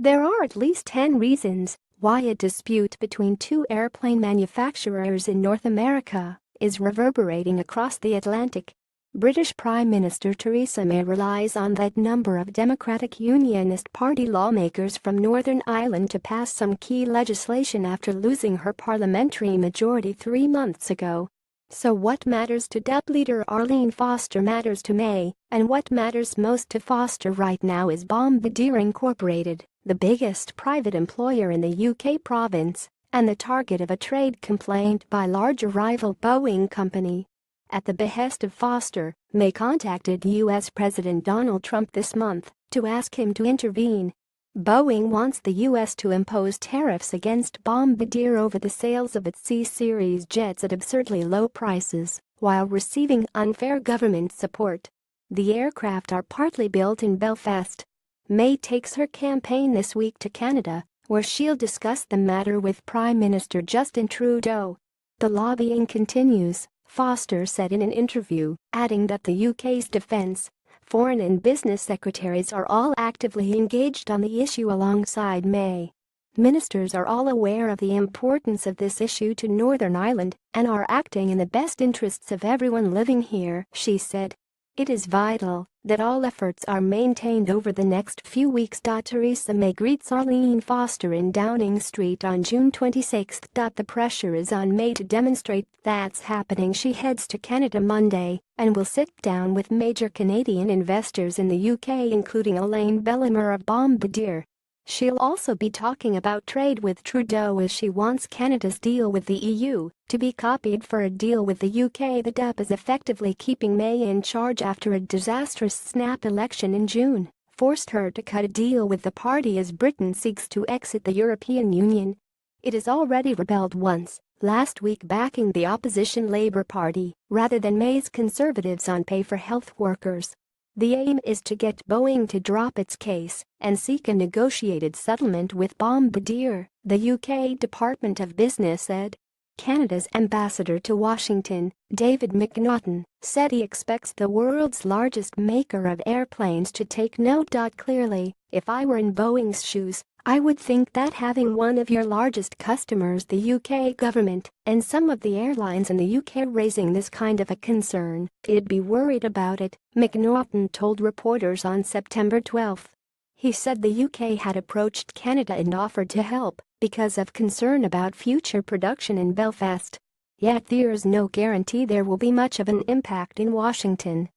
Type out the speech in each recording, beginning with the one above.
There are at least 10 reasons why a dispute between two airplane manufacturers in North America is reverberating across the Atlantic. British Prime Minister Theresa May relies on that number of Democratic Unionist Party lawmakers from Northern Ireland to pass some key legislation after losing her parliamentary majority 3 months ago. So what matters to DUP leader Arlene Foster matters to May, and what matters most to Foster right now is Bombardier Incorporated, the biggest private employer in the UK province, and the target of a trade complaint by larger rival Boeing company. At the behest of Foster, May contacted US President Donald Trump this month to ask him to intervene. Boeing wants the US to impose tariffs against Bombardier over the sales of its C-Series jets at absurdly low prices while receiving unfair government support. The aircraft are partly built in Belfast. May takes her campaign this week to Canada, where she'll discuss the matter with Prime Minister Justin Trudeau. The lobbying continues, Foster said in an interview, adding that the UK's defence, foreign and business secretaries are all actively engaged on the issue alongside May. Ministers are all aware of the importance of this issue to Northern Ireland and are acting in the best interests of everyone living here, she said. It is vital that all efforts are maintained over the next few weeks. Theresa May greets Arlene Foster in Downing Street on June 26. The pressure is on May to demonstrate that's happening. She heads to Canada Monday and will sit down with major Canadian investors in the UK, including Elaine Bellemare of Bombardier. She'll also be talking about trade with Trudeau as she wants Canada's deal with the EU to be copied for a deal with the UK. The DUP is effectively keeping May in charge after a disastrous snap election in June forced her to cut a deal with the party as Britain seeks to exit the European Union. It has already rebelled once, last week backing the opposition Labour Party rather than May's Conservatives on pay for health workers. The aim is to get Boeing to drop its case and seek a negotiated settlement with Bombardier, the UK Department of Business said. Canada's ambassador to Washington, David McNaughton, said he expects the world's largest maker of airplanes to take note. Clearly, if I were in Boeing's shoes, I would think that having one of your largest customers, the UK government, and some of the airlines in the UK raising this kind of a concern, it'd be worried about it, McNaughton told reporters on September 12. He said the UK had approached Canada and offered to help because of concern about future production in Belfast. Yet there's no guarantee there will be much of an impact in Washington.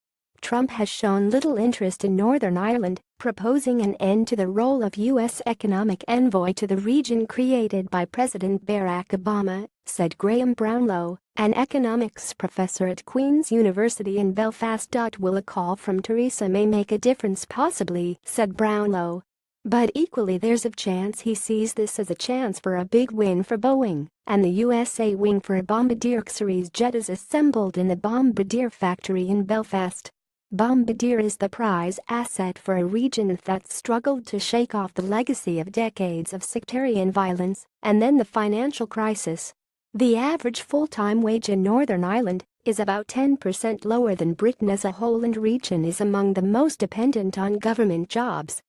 Trump has shown little interest in Northern Ireland, proposing an end to the role of U.S. economic envoy to the region created by President Barack Obama, said Graham Brownlow, an economics professor at Queen's University in Belfast. Will a call from Theresa May make a difference? Possibly, said Brownlow. But equally there's a chance he sees this as a chance for a big win for Boeing, and the USA wing for a Bombardier Series jet is assembled in the Bombardier factory in Belfast. Bombardier is the prize asset for a region that's struggled to shake off the legacy of decades of sectarian violence and then the financial crisis. The average full-time wage in Northern Ireland is about 10% lower than Britain as a whole, and region is among the most dependent on government jobs.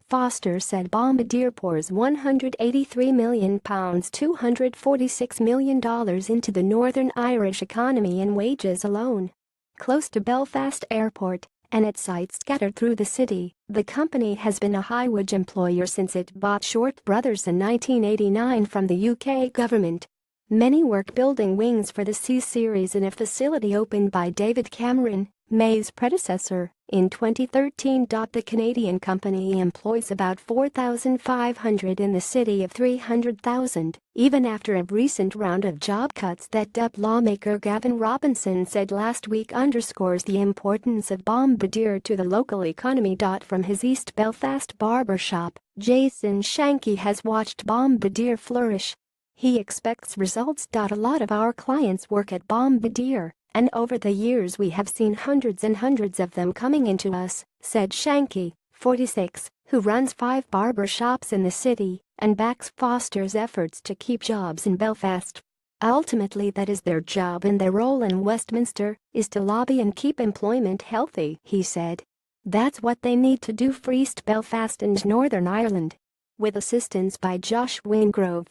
Foster said Bombardier pours £183 million, $246 million into the Northern Irish economy in wages alone. Close to Belfast Airport and its sites scattered through the city, the company has been a high-wage employer since it bought Short Brothers in 1989 from the UK government. Many work building wings for the C-Series in a facility opened by David Cameron, May's predecessor, in 2013. The Canadian company employs about 4,500 in the city of 300,000, even after a recent round of job cuts that DUP lawmaker Gavin Robinson said last week underscores the importance of Bombardier to the local economy. From his East Belfast barber shop, Jason Shanky has watched Bombardier flourish. He expects results. A lot of our clients work at Bombardier, and over the years we have seen hundreds and hundreds of them coming into us, said Shanky, 46, who runs 5 barber shops in the city and backs Foster's efforts to keep jobs in Belfast. Ultimately, that is their job, and their role in Westminster is to lobby and keep employment healthy, he said. That's what they need to do for East Belfast and Northern Ireland. with assistance by Josh Wingrove.